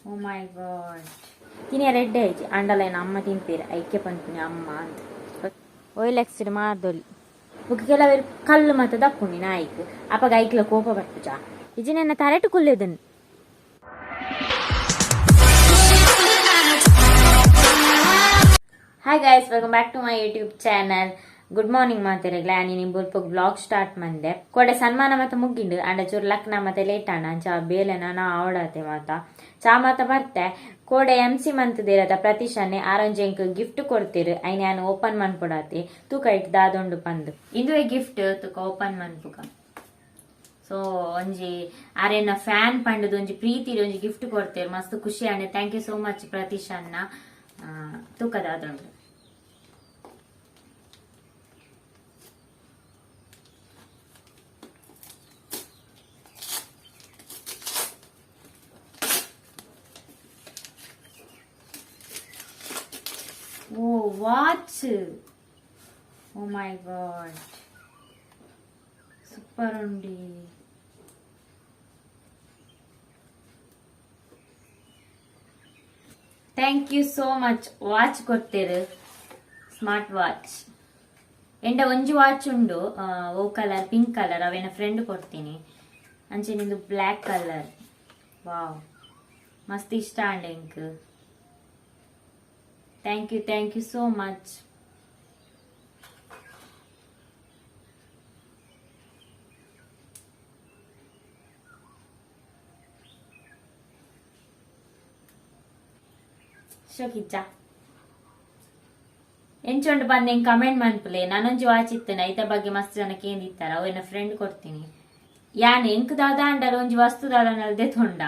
O my god ತಿನ್ನಿ red ಆಯ್ತು ಅಂಡಲೈನ್ ಅಮ್ಮ ತಿಂತೀರ ಐಕ್ಯ ಪಂಪಿನಿ ಅಮ್ಮ ಅಂತ ಒಯ್ಲೆಕ್ಸಿಡ್ ಮಾರ್ದೊಲಿ ಬುಕ್ ಕೆಲವರು ಕಲ್ಲು ಮತ್ತೆ ದಪ್ಪುಂಡಿ ನಾಯಿಕ್ ಅಪ್ಪಗ ಐಕ್ಲ ಕೋಪ ಬರ್ತುಜಾ ಇಜಿ ನನ್ನ ತರೆಟು ಕುಲ್ಲೇದನ್ hi guys welcome back to my YouTube channel good morning ಮಾತೆರೆಗ್ಲ ನೀನು ಬೊಲ್ಪ ಬ್ಲಾಗ್ ಸ್ಟಾರ್ಟ್ ಮಂದೆ ಕೊಡೆ ಸನ್ಮಾನ ಮತ್ತೆ ಮುಗ್ಗಿಂಡು ಅಂಡ ಚೂರು ಲಕ್ನ ಮತ್ತೆ ಲೇಟ್ ಅಣ್ಣ ಚಾ ಬೇಲೆನ ನಾ ಆವಡತೆ ಮಾತ ಚಾ ಮಾತ ಬರ್ತೆ ಕೋಡೆ MC ಮಂತದಿರದ ಪ್ರತಿಶನೆ ಆರಂಜೆಂಕ್ ಗಿಫ್ಟ್ ಕೊಡ್ತೀರು ಐನ್ ನಾನು ಓಪನ್ ಮನ್ಪುಡಾತಿ ತೂಕ ಇಟ್ಟು ದಾದೊಂಡು ಪಂದು ಇಂದುವೆ ಗಿಫ್ಟ್ ತೂಕ ಓಪನ್ ಮನ್ಪುಗ ಸೊ ಒಂಜಿ ಆರೇನ ಫ್ಯಾನ್ ಪಂಡದು ಒಂಜಿ ಪ್ರೀತಿ ಒಂಜಿ ಗಿಫ್ಟ್ ಕೊಡ್ತೀರು ಮಸ್ತ್ ಖುಷಿ ಅಣ್ಣ ಥ್ಯಾಂಕ್ ಯು ಸೋ ಮಚ್ ಪ್ರತಿಶನ್ನ ತೂಕ ದಾದೊಂಡು ಓ watch oh my god super ಉಂಡಿ thank you so much watch ಕೊಡ್ತೇರು ಸ್ಮಾರ್ಟ್ ವಾಚ್ ಎಂಡ ಒಂಜಿ ವಾಚ್ ಉಂಡು ಓ ಕಲರ್ ಪಿಂಕ್ ಕಲರ್ ಅವೇನ ಫ್ರೆಂಡ್ ಕೊಡ್ತೀನಿ ಅಂಚೆ ನಿಂದು ಬ್ಲ್ಯಾಕ್ ಕಲರ್ ವಾವ್ ಮಸ್ತ್ ಇಷ್ಟ ಅಂಡ ಎಂಕ್ ಥ್ಯಾಂಕ್ ಯು ಸೋ ಮಚ್ ಶೋಕಿಚ್ಚ ಎಂಚೊಂಡು ಬಂದು ಹೆಂಗೆ ಕಮೆಂಟ್ ಮನ್ಪುಲೆ ನಾನೊಂಜಿ ವಾಚ್ ಇತ್ತೇನೆ ಐತ ಬಗ್ಗೆ ಮಸ್ತ್ ಜನ ಕೇಂದಿತ್ತಾರ ಅವೇನ ಫ್ರೆಂಡ್ ಕೊಡ್ತೀನಿ ಯಾನ್ ಎಂಕ್ ದಾದ ಅಂಡಲ ಒಂಜಿ ವಸ್ತು ದಾದ ದೆತೊಂಡ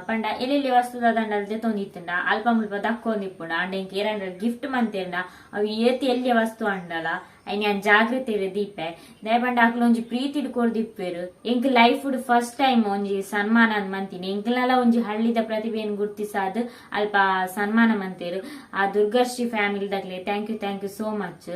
ಪಂಡ ಎಲ್ಲೆಲ್ಲಿ ವಸ್ತು ದಾದಂಡಲ್ ದೆತೊಂದಿತ್ತಂಡ ಅಲ್ಪ ಮುಲ್ಪ ದಕ್ಕೊಂದಿಪ್ಪುಂಡ ಅಂಡ ಎಂಕ್ ಏರಂಡ ಗಿಫ್ಟ್ ಮಂತೇಂಡ ಅವು ಏತಿ ಎಲ್ಲಿ ವಸ್ತು ಅಂಡಲ ಐನ್ ಜಾಗ್ರತೆ ದೀಪೆ ದಯಪಂಡ ಅಕ್ಲ ಒಂಜಿ ಪ್ರೀತಿಡ್ ಕೊರ್ದಿಪ್ಪೇರು ಎಂಕ್ ಲೈಫ್ ಫಸ್ಟ್ ಟೈಮ್ ಒಂಜಿ ಸನ್ಮಾನ ಅಂತ ಮಂತೀನಿ ಎಂಕ್ಲೆಲ್ಲ ಒಂಜಿ ಹಳ್ಳಿದ ಪ್ರತಿಭೆಯನ್ನು ಗುರ್ತಿಸಾದ್ ಅಲ್ಪ ಸನ್ಮಾನ ಮಂತೇರು ಆ ದುರ್ಗಶ್ರೀ ಫ್ಯಾಮಿಲಿ ದಕ್ಲೆ ಥ್ಯಾಂಕ್ ಯು ಸೋ ಮಚ್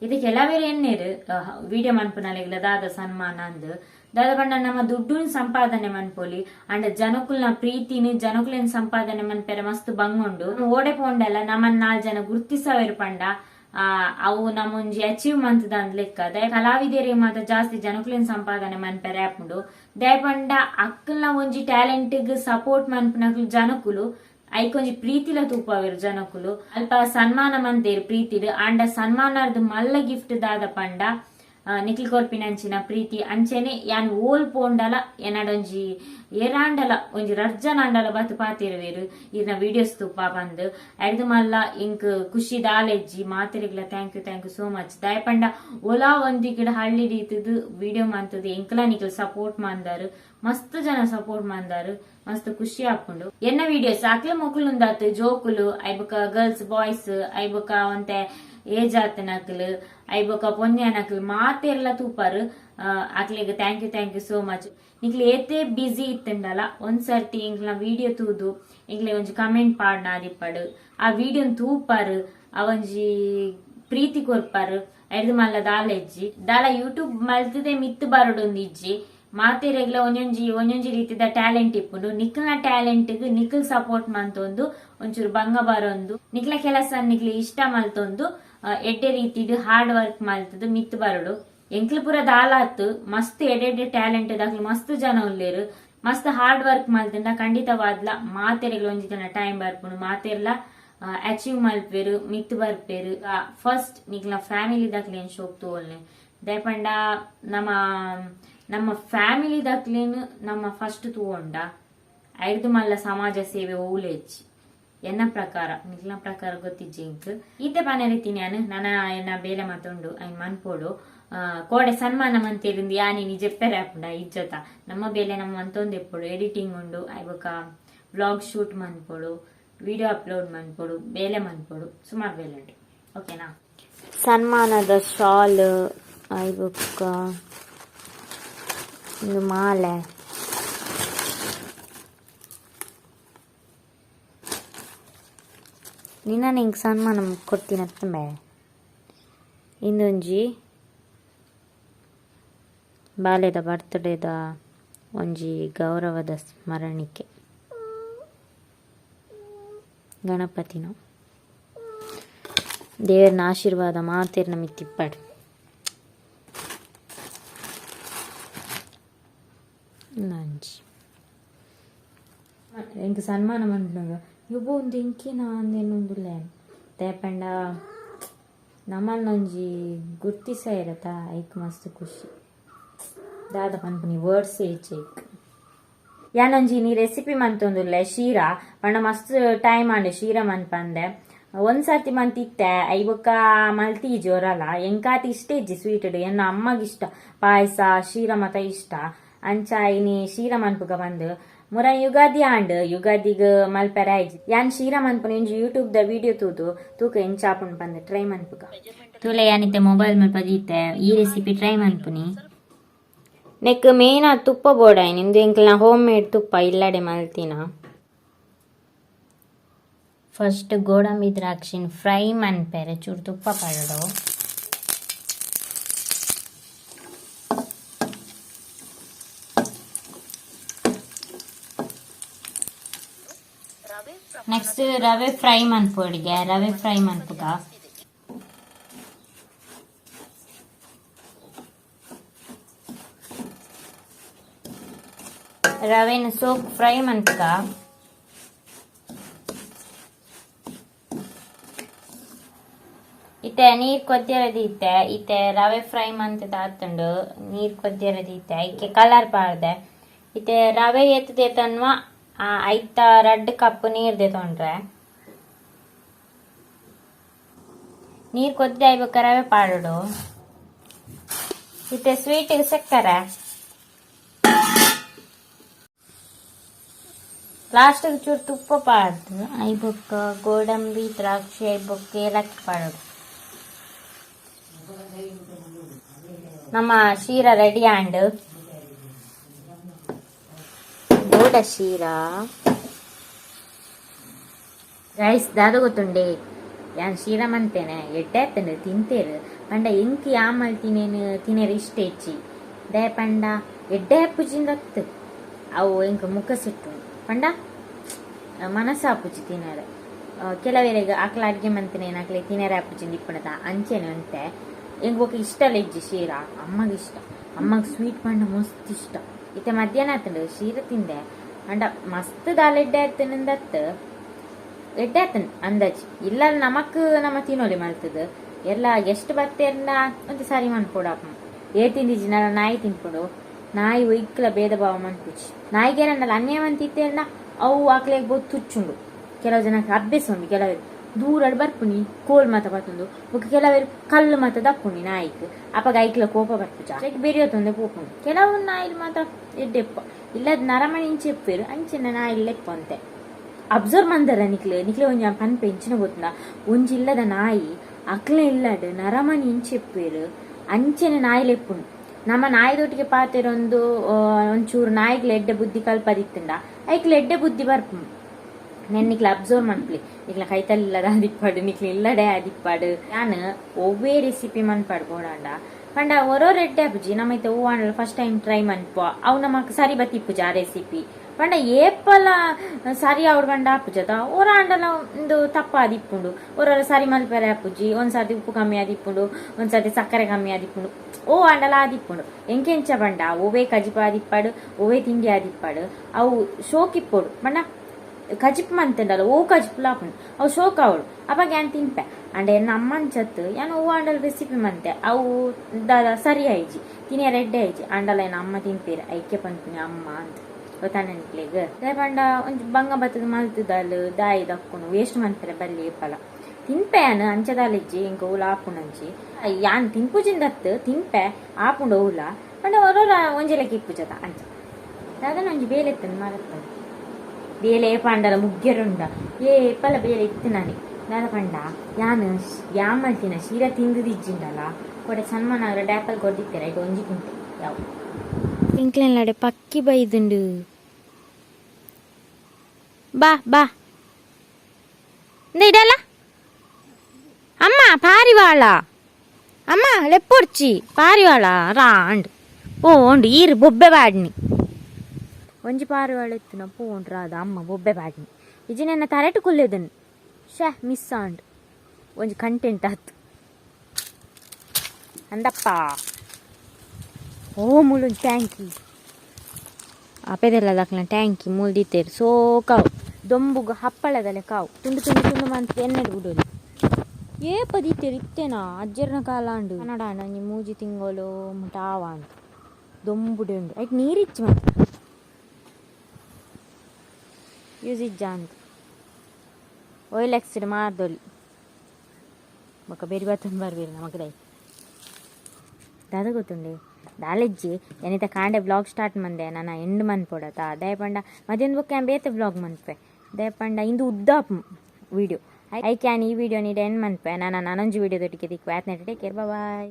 ಇದಕ್ಕೆ ಕೆಲವೇರು ಎನ್ನೇರು ವಿಡಿಯೋ ಮನ್ಪುನಲೆಗ್ಲ ದಾದ ಸನ್ಮಾನ ಅಂದ್ ದಾದ ಪಂಡ ನಮ್ಮ ದುಡ್ಡುನ್ ಸಂಪಾದನೆ ಮನ್ಪೊಲಿ ಅಂಡ್ ಜನಕುಲ್ನ ಪ್ರೀತಿನಿ ಜನಕುಲಿನ ಸಂಪಾದನೆ ಮನ್ಪೆರೆ ಮಸ್ತ್ ಬಂಗೊಂಡು ಓಡೆ ಪೋಂಡಲ್ಲ ನಮ್ಮನ್ನ 4 ಜನ ಗುರ್ತಿಸವೇರು ಪಂಡ ಅವು ನಮ್ಮೊಂಜಿ ಅಚೀವ್ಮೆಂಟ್ ದಂದ್ ಲೆಕ್ಕ ದಯ ಕಲಾವಿದರಿಗೆ ಮಾತ್ರ ಜಾಸ್ತಿ ಜನಕುಲಿನ ಸಂಪಾದನೆ ಮನ್ಪೆರೆ ಆಪುಂಡು ದಯ ಪಂಡ ಅಕ್ಕಲ್ನ ಒಂಜಿ ಟ್ಯಾಲೆಂಟ್ ಸಪೋರ್ಟ್ ಮನ್ಪುನಕ್ಲು ಜನಕುಲು ಐಕೊಂಜಿ ಪ್ರೀತಿಲ ತೂಪವೇರು ಜನಕುಲು ಅಲ್ಪ ಸನ್ಮಾನ ಮಂತೇರು ಪ್ರೀತಿಡ್ ಅಂಡ ಸನ್ಮಾನರ್ದು ಮಲ್ಲ ಗಿಫ್ಟ್ ದಾದ ಪಂಡ ನಿಕ್ಲ್ ಕೊರ್ಪಿನಂಚಿನ ಪ್ರೀತಿ ಅಂಚೆನೆ ಯಾನ್ ಓಲ್ ಪೋಂಡಲ ಎನ್ನಡೊಂಜಿ ಏರಾಂಡಲ ಒಂಜಿ ರರ್ಜನಾಂಡಲ ಬತ್ ಪಾತಿರುವೆರು ಇರ್ನ ವಿಡಿಯೋಸ್ ತುಪ್ಪ ಬಂದು ಎಡ್ದು ಮಲ್ಲ ಇಂಕ್ ಖುಷಿ ದಾಲೆಜ್ಜಿ ಮಾತೆರೆಗ್ಲ ಥ್ಯಾಂಕ್ ಯು ಸೋ ಮಚ್ ದಯಪಂಡ ಒಲಾ ಒಂದಿಗಿಡ ಹಳ್ಳಿ ರೀತಿದು ವಿಡಿಯೋ ಮಂತದು ಎಂಕ್ಲ ನಿಕ್ಲ್ ಸಪೋರ್ಟ್ ಮಂದಾರು ಮಸ್ತ್ ಜನ ಸಪೋರ್ಟ್ ಮಂದಾರು ಮಸ್ತ್ ಖುಷಿ ಆಪುಂಡು ಎನ್ನ ವಿಡಿಯೋಸ್ ಅಕ್ಲ ಮೊಕುಲು ಉಂದಾತು ಜೋಕುಲು ಐಬಕ ಗರ್ಲ್ಸ್ ಬಾಯ್ಸ್ ಐಬಕ ಒಂತೆ ಏಜ್ ಆತನಕ್ಲು ಐಬಕ ಪೊನ್ಯಾನಕ್ಲು ಮಾತೆರ್ಲ ತೂಪಾರು ಅಕ್ಲೆಗ್ ಥ್ಯಾಂಕ್ ಯು ಸೋ ಮಚ್ ನಿಕ್ಲೆ ಏತೆ ಬಿಸಿ ಇತ್ತಂಡಲ ಒಂದ್ಸರ್ತಿ ಇಂಕ್ಲ ವಿಡಿಯೋ ತೂದು ಇಂಕ್ಲೆ ಒಂಜಿ ಕಮೆಂಟ್ ಪಾಡ್ನ ಆದಿಪ್ಪಡು ಆ ವಿಡಿಯೋನ್ ತೂಪಾರು ಅವೊಂಜಿ ಪ್ರೀತಿ ಕೊರ್ಪಾರು ಎಡ್ದು ಮಲ್ಲ ದಾಲೆಜ್ಜಿ ದಾಲ ಯೂಟ್ಯೂಬ್ ಮಲ್ತದೆ ಮಿತ್ತು ಬರೋಡೊಂದು ಇಜ್ಜಿ ಮಾತೆರೆಗ್ಲ ಒಂಜೊಂಜಿ ರೀತಿದ ಟ್ಯಾಲೆಂಟ್ ಇಪ್ಪುಂಡು ನಿಕ್ಲ್ನ ಟ್ಯಾಲೆಂಟ್ ನಿಕ್ಲ್ ಸಪೋರ್ಟ್ ಮಂತೊಂದು ಒಂಚೂರು ಬಂಗ ಬರೊಂದು ನಿಕ್ಲ ಕೆಲಸ ನಿಕ್ಲಿ ಇಷ್ಟ ಮಲ್ತೊಂದು ಎಡ್ಡೆ ರೀತಿದು ಹಾರ್ಡ್ ವರ್ಕ್ ಮಲ್ತದು ಮಿತ್ ಬರಡು ಎಂಕ್ಲ ಪೂರ ದಾಲಾತ್ ಮಸ್ತ್ ಎಡ್ಡೆ ಟ್ಯಾಲೆಂಟ್ ದಾಕ್ಲು ಮಸ್ತ್ ಜನ ಉಲ್ಲೇರು ಮಸ್ತ್ ಹಾರ್ಡ್ ವರ್ಕ್ ಮಲ್ತಂಡ ಖಂಡಿತವಾದ್ಲ ಮಾತೆರೆಗ್ಲ ಒಂಜಿ ಜನ ಟೈಮ್ ಬರ್ಪುಂಡು ಮಾತೆರ್ಲ ಅಚೀವ್ ಮಲ್ಪೇರು ಮಿತ್ ಬರ್ಪೇರು ಫಸ್ಟ್ ನಿಕ್ಲ ಫ್ಯಾಮಿಲಿ ದಾಕ್ಲೆ ಏನ್ ಶೋಕ್ ತೋಲ್ನೆ ದಯಪಂಡ ನಮ್ಮ ಫ್ಯಾಮಿಲಿ ದಾಕ್ಲೇನು ನಮ್ಮ ಫಸ್ಟ್ ತೂಗೊಂಡ ಐದು ಮಲ್ಲ ಸಮಾಜ ಸೇವೆ ಓಲೆಚ್ಚಿ ಎನ್ನ ಪ್ರಕಾರ ನಿಕ್ಲ ಪ್ರಕಾರ ಗೊತ್ತಿಜ್ಜಿ ಇಂಕ್ ಈತೆ ಪನೆ ರೀತಿ ನಾನು ಎನ್ನ ಬೇಲೆ ಮತ್ತೊಂಡು ಐನ್ ಮನ್ಪೋಡು ಕೋಡೆ ಸನ್ಮಾನ ಮಂತೇರಿಂದು ಯಾನಿ ನಿಜೆಪ್ಪೆರೆ ಆಪುಂಡ ಇಜ್ಜತ ನಮ್ಮ ಬೇಲೆ ನಮ್ಮ ಮಂತೊಂದು ಎಪ್ಪೋಡು ಎಡಿಟಿಂಗ್ ಉಂಡು ಐಬಕ ವ್ಲಾಗ್ ಶೂಟ್ ಮನ್ಪೋಡು ವಿಡಿಯೋ ಅಪ್ಲೋಡ್ ಮನ್ಪೋಡು ಬೇಲೆ ಮನ್ಪೋಡು ಸುಮಾರು ಬೇಲೆ ಉಂಟು ಓಕೆನಾ ಸನ್ಮಾನದ ಶಾಲ್ ಐಬಕ ಒಂದು ಮಾಲೆ ನಿನ್ನ ನಿಂಗೆ ಸನ್ಮಾನ ಕೊಡ್ತೀನಿ ಅತ್ತಂಬೆ ಇಂದೊಂಜಿ ಬಾಲ್ಯದ ಬರ್ತ್ಡೇದ ಒಂಜಿ ಗೌರವದ ಸ್ಮರಣಿಕೆ ಗಣಪತಿನ ದೇವರನ ಆಶೀರ್ವಾದ ಮಾತೇರ್ನ ಮಿತ್ತಿಪ್ಪಾಡು. ನಂಜಿ ಎಂಕ್ ಸನ್ಮಾನ ಮಂಟ್ನಾಗ ಇವು ಒಂದು ಎಂಕಿನ ಅಂದೇನೊಂದುಲ್ಲ ತೇಪಂಡ ನಮ್ಮನ್ನೊಂಜಿ ಗುರ್ತಿಸ ಇರತ್ತ ಐಕ್ ಮಸ್ತ್ ಖುಷಿ ದಾದ ಪನ್ಪುನಿ ವರ್ಡ್ಸ್ ಏಚೈಕ್ ಯಾನೊಂಜಿ ನೀ ರೆಸಿಪಿ ಮಂತೊಂದುಲ್ಲೆ ಶೀರಾ ಪಂಡ ಮಸ್ತ್ ಟೈಮ್ ಆಂಡೆ ಶೀರಾ ಮನ್ಪಂದೆ ಒಂದ್ಸರ್ತಿ ಮಂತಿತ್ತೆ ಐಬೊಕ್ಕ ಮಲ್ತಿ ಜೋರಲ್ಲ ಎಂಕಾತಿ ಇಷ್ಟ ಇಜ್ಜಿ ಸ್ವೀಟ್ ಎನ್ನ ಅಮ್ಮಗಿಷ್ಟ ಪಾಯಸ ಶೀರಾ ಮತ ಇಷ್ಟ ಅಂಚ ಇನಿ ಶೀರಾ ಮನ್ಪುಗ ಬಂದು ಮುರ ಯುಗಾದಿ ಆಂಡ್ ಯುಗಾದಿಗ ಮಲ್ಪೆರ ಆಯ್ಜಿ ಯಾನ್ ಶೀರಾ ಮನ್ಪುನ ಇಂಜಿ ಯೂಟ್ಯೂಬ್ ದ ವಿಡಿಯೋ ತೂಕ ಎಂಚಾಪುನ್ ಬಂದು ಟ್ರೈ ಮನ್ಪುಗ ತೂಲೆ ಯಾನಿತ್ತೆ ಮೊಬೈಲ್ ಮಲ್ಪದೀತೆ ಈ ರೆಸಿಪಿ ಟ್ರೈ ಮನ್ಪುನಿ ನೆಕ್ ಮೇನ್ ಆ ತುಪ್ಪ ಬೋಡ ನಿಮ್ದು ಎಂಕ್ಲ ಹೋಮ್ ಮೇಡ್ ತುಪ್ಪ ಇಲ್ಲಡೆ ಮಲ್ತಿನ ಫಸ್ಟ್ ಗೋಡಂಬಿ ದ್ರಾಕ್ಷಿನ ಫ್ರೈ ಮನ್ಪೆರೆ ಚೂರು ತುಪ್ಪ ಪಡಡು ನೆಕ್ಸ್ಟ್ ರವೆ ಫ್ರೈ ಮನ್ಪೊಡಿಗೆ ರವೆ ಫ್ರೈ ಮನ್ಪುಗ ರವೆನ ಸೋಪ್ ಫ್ರೈ ಮನ್ಪುಗ ಇತ್ತೆ ನೀರ್ ಕೊದ್ದಿರದಿತ್ತೆ ಇತ್ತೆ ರವೆ ಫ್ರೈ ಮಂತದ ಆತುಂಡು ನೀರ್ ಕೊದ್ದಿರದಿತ್ತೆ ಐಕೆ ಕಲರ್ ಪಾಡ್ದೆ ಇತ್ತೆ ರವೆ ಎತ್ತದೆ ತನ್ವ ಐತ 2 ಕಪ್ ನೀರ್ದೆ ತೊಂಡ್ರೆ ನೀರ್ ಕೊದ್ದೆ ಐಬೇಕ ರವೆ ಪಾಡುಡು ಇತ್ತೆ ಸ್ವೀಟ್ ಸಕ್ಕರೆ ಲಾಸ್ಟ್ ಚೂರು ತುಪ್ಪ ಪಾಡ್ದು ಐಬೊಕ್ಕ ಗೋಡಂಬಿ ದ್ರಾಕ್ಷಿ ಐಬೊಕ್ಕ ಏಲಕ್ಕಿ ಪಾಡುಡು ನಮ್ಮ ಶೀರಾ ರೆಡಿ ಆಂಡ್ ಬೋಡ ಶೀರಾ ರೈಸ್ ದಾದ ಗೊತ್ತುಂಡೆ ಯಾನ್ ಶೀರಾ ಮಂತೇನೆ ಎಡ್ಡೆ ತಿಂತೇರು ಪಂಡ ಎಂಕಿ ಯಾಮಲ್ ತಿನೇರು ಇಷ್ಟ ಹೆಚ್ಚಿ ದೇ ಪಂಡ ಎಡ್ಡೆ ಪುಜಿಂದತ್ತು ಅವು ಎಂಕ ಮುಖ ಸಿಟ್ಟು ಪಂಡ ಮನಸ್ಸು ಆಪುಜಿ ತಿನ್ನರು ಕೆಲವರಿಗೆ ಆಕಳ ಅಡ್ಗೆ ಮಂತೇನೆ ಆಕಲೆ ತಿನೇರ ಆಪುಜಿಂದ ಇಪ್ಪಣದ ಅಂಚೆನೆ ಅಂತೆ ಹೆಂಗ್ ಹೋಗಿ ಇಷ್ಟ ಇಜ್ಜಿ ಶೀರಾ ಅಮ್ಮಗೆ ಇಷ್ಟ ಅಮ್ಮಗೆ ಸ್ವೀಟ್ ಪಂಡ ಮಸ್ತ್ ಇಷ್ಟ ಇತ್ತೆ ಮಧ್ಯಾಹ್ನ ಆತಂಡು ಶೀರಾ ತಿಂದೆ ಅಂಡ ಮಸ್ತ್ ದಾಲ್ ಎಡ್ಡೆ ಆತನಂದತ್ ಎಡ್ಡೆ ಆತನ್ ಅಂದಾಜಿ ಇಲ್ಲ ನಮಕ್ ನಮ್ಮ ತಿನ್ನೋಲಿ ಮಲ್ತದ ಎಲ್ಲ ಎಷ್ಟು ಬರ್ತೇರ್ಲ ಒಂದು ಸಾರಿ ಮನ್ಪೊಡಪ್ಪ ತಿಂದಿಜಿ ನಾನು ನಾಯಿ ತಿನ್ಪೊಡು ನಾಯಿ ಒಯ್ಕಲ ಭೇದ ಭಾವ ಮನ್ಪುಜಿ ನಾಯಿಗೇನಲ್ಲ ಅನ್ಯ ಮಂತಿತ್ತೇಳ ಅವು ಆಕಲಿಗೆ ಬೋದು ತುಚ್ಚುಂಡು ಕೆಲವು ಜನಕ್ಕೆ ಅಭ್ಯಾಸ ಉಂಡು ಕೆಲವರು ದೂರ ಬರ್ಪುನಿ ಕೋಲ್ ಮತ ಬರ್ತುಂಡು ಬೊಕ್ಕ ಕೆಲವರು ಕಲ್ಲು ಮತ ದಪ್ಪುನಿ ನಾಯಿಕ್ ಅಪಗ ಐಕ್ಲ ಕೋಪ ಬರ್ಪುಜ ಬೇರೆ ತೊಂದೆ ಪೋಪುಂಡು ಕೆಲವು ನಾಯಿಲ್ ಮಾತ ಎಡ್ಡೆಪ್ಪ ಇಲ್ಲದ ನರಮಣಿ ಇಂಚೆ ಎಪ್ಪೇರು ಅಂಚಿನ ನಾಯಿ ಲೆಪ್ಪ ಅಂತೆ ಅಬ್ಸರ್ವ್ ಮಂದರ ನಿಕ್ಲೆ ಒಂಜಿ ಪನ್ ಪೆಂಚಿನ ಗೊತ್ತುಂಡ ಒಂಜಿಲ್ಲದ ನಾಯಿ ಅಕ್ಲೆ ಇಲ್ಲಡ್ ನರಮಣಿ ಇಂಚೆ ಎಪ್ಪೇರು ಅಂಚಿನ ನಾಯಿ ಲೆಪ್ಪುಂಡು ನಮ್ಮ ನಾಯಿದೊಟ್ಟಿಗೆ ಒಂಚೂರು ನಾಯಿಗ್ಲ ಎಡ್ಡೆ ಬುದ್ಧಿ ಕಲ್ಪದಿತ್ತಂಡ ಐಕ್ಲ ಎಡ್ಡೆ ಬುದ್ಧಿ ಬರ್ಪುಂಡು ನೆನ್ನಿಕ್ಲ ಅಬ್ಸರ್ವ್ ಮನ್ಪ್ಲಿ ನಿಕ್ಲ ಕೈತಲ್ಲಿಲ್ಲದ ಅದಿಪ್ಪಾಡು ನಿಕ್ಲ ಇಲ್ಲಡೆ ಅದಿಪ್ಪಾಡು ನಾನು ಒವ್ವೇ ರೆಸಿಪಿ ಮನ್ಪಾಡು ಬೋಡಾಂಡ ಪಂಡ ಒರೋ ರೆಡ್ಡೆ ಅಪ್ಪುಜಿ ನಮ್ಮೈತೆ ಹೂವಾಂಡ ಫಸ್ಟ್ ಟೈಮ್ ಟ್ರೈ ಮನ್ಪ ಅವು ನಮಕ್ ಸರಿ ಬತ್ತಿಪ್ಪುಜ ಆ ರೆಸಿಪಿ ಪಂಡ ಏಪಲ ಸರಿ ಅವ್ರ ಬಂಡ ಅಪ್ಪುಜದ ಒರ ಅಂಡಲ ಒಂದು ತಪ್ಪ ಅದಿಪ್ಪುಂಡು ಒರ ಸರಿ ಮಲ್ಪೆರೆ ಅಪ್ಪುಜಿ ಒಂದ್ಸರ್ತಿ ಉಪ್ಪು ಕಮ್ಮಿ ಆದಿಪ್ಪುಂಡು ಒಂದ್ಸರ್ತಿ ಸಕ್ಕರೆ ಕಮ್ಮಿ ಆದಿಪ್ಪುಂಡು ಓ ಅಂಡಲ ಆದಿಪ್ಪುಂಡು ಎಂಕೆಂಚ ಬಂಡ ಒವೇ ಕಜಿಪ ಆದಿಪ್ಪಾಡು ಒವೇ ತಿಂಡಿ ಆದಿಪ್ಪಾಡು ಅವು ಶೋಕಿಪ್ಪೋಡು ಬಣ್ಣ ಕಜಿಪ್ ಮಂತಂಡಲ್ಲ ಓ ಕಜಿಪ್ಲಾಪುಂಡು ಅವು ಶೋಕ ಅವಳು ಅವಾಗ ಯಾನ್ ತಿನ್ಪೆ ಅಂಡೆ ನಮ್ಮಂಚತ್ತು ಯಾನು ಹೂವು ಅಂಡಲ ರೆಸಿಪಿ ಮಂತೆ ಅವು ಸರಿ ಆಯ್ಜಿ ತಿನ್ಯ ರೆಡ್ಡೆ ಆಯ್ಜಿ ಅಂಡಲ ಏನು ಅಮ್ಮ ತಿನ್ಪೇರೆ ಐಕ್ಯ ಪಂಪುನಿ ಅಮ್ಮ ಅಂತ ಗೊತ್ತಾನಿಕ್ಲೆಗ್ ಪಂಡ ಒಂಚು ಬಂಗ ಬತ್ತದ ಮಲ್ತದಲ್ ದಾಯಿ ದಕ್ಕುನು ವೇಸ್ಟ್ ಮನ್ಪೆರೆ ಬಲ್ಲಿ ಫಲ ತಿನ್ಪೆ ಯಾನು ಅಂಚದಾಲಿಜ್ಜಿ ಇಂಕ ಊಲ ಆಪುಣಂಚಿ ಯಾನ್ ತಿನ್ಪುಜಿಂದತ್ತು ತಿನ್ಪೆ ಆಪುಂಡು ಊಲ ಪಂಡ ಒರೋರ ಒಂಜೆಲಕ್ಕೆ ಇಪ್ಪುಜದ ಅಂಚ ಅದನ್ನ ಒಂಜಿ ಬೇಲೆತ್ತನು ಮರತ್ತನು ಬೇಲೆ ಪಂಡಲ ಮುಗ್ಗೆರುಂಡ ಪಲ ಬೇಲೆ ಇತ್ತು ನಾನಿ ದಾದ ಪಂಡ ಯಾನು ಯಾಮಲ್ತಿನ ಶೀರಾ ತಿಂದಿಜ್ಜಿಂಡಲ್ಲ ಕೊಡೆ ಸನ್ಮಾನ ಡ್ಯಾಪಲ್ ಕೊಡ್ದಿತ್ತೀರ ಇದು ಒಂಜಿ ಕುಂಟೆ ಯಾವ ಇಂಕ್ಲೆನ್ಲಾಡೆ ಪಕ್ಕಿ ಬೈದುಂಡು ಬಾ ಬಾ ಇಡಲ್ಲ ಅಮ್ಮ ಪಾರಿವಾಳ ಅಮ್ಮ ಲೆಪ್ಪೊಡ್ಚಿ ಪಾರಿವಾಳ ರಾಂಡ್ ಪೋಂಡು ಈರು ಬೊಬ್ಬೆ ಬಾಡ್ನಿ ಒಂಜಿ ಪಾರಿವಾಳ ಎತ್ತುನ ಪೋಂಡ್ರ ಅದ ಅಮ್ಮ ಬೊಬ್ಬೆ ಬಾಡ್ನಿ ಇಜಿನೆನ್ನ ತರೆಟು ಕುಲ್ಲೆದನು ಮಿಸ್ ಆಂಡ್ ಒಂಜಿ ಕಂಟೆಂಟ್ ಆತು ಅಂದಪ್ಪ ಓ ಮೂಲೊಂಜಿ ಟ್ಯಾಂಕಿ ಅಪೆದೆಲ್ಲ ದಾಕ್ಲ ಟ್ಯಾಂಕಿ ಮೂಲು ದೀತೇರು ಸೋ ಕಾವು ದೊಂಬುಗ ಹಪ್ಪಳದಲ್ಲೇ ಕಾವು ತುಂಡು ತುಂಡು ತುಂಡು ಮಂತ್ ಎಣ್ಣೆಡು ಬಿಡೋದು ಏಪ ದೀತೇರು ಇತ್ತೇನಾ ಅಜ್ಜರ್ನ ಕಾಲ ಅಂಡು ಕನ್ನಡ ಅಂಡ ಮೂಜಿ ತಿಂಗಳು ಮುಟಾವ ಅಂತ ದೊಂಬುಡೆ ಉಂಡು ಐಟ್ ನೀರಿಚ್ಚಿ ಮಾತ್ರ ಯೂಸ್ ಇಜ್ಜ ಅಂತ ಆಯಿಲ್ ಎಕ್ಸಿಡ್ ಮಾಡ್ದೊಲಿ ಬೊಕ್ಕ ಬೇರೆ ಬತ್ತೊಂದು ಬರ್ಬೇರು ನಮಗೆ ದೈ ದಾದ ಗೊತ್ತುಂಡೆ ದಾಲೆಜ್ಜಿ ಏನಿತ ಕಾಂಡೆ ಬ್ಲಾಗ್ ಸ್ಟಾರ್ಟ್ ಮಂದೆ ನಾನು ಎಂಡ್ ಮನ್ಪೊಡತ ದಯಪಂಡ ಮಧ್ಯಾಹ್ನ ಬೊಕ್ಕ ಬೇತೆ ಬ್ಲಾಗ್ ಮನ್ಪೆ ದಯಪಂಡ ಇಂದು ಉದ್ದ ವಿಡಿಯೋ ಐ ಕ್ಯಾನ್ ಈ ವಿಡಿಯೋ ನೀಡ ಎಂಡ್ ಮನ್ಪೆ ನಾನು ನನೊಂಜಿ ವಿಡಿಯೋದೊಟ್ಟಿಗೆ ದಿಕ್ಕು ಆಯ್ತು ಟೇಕ್ ಕೇರ್ ಬಾಯ್.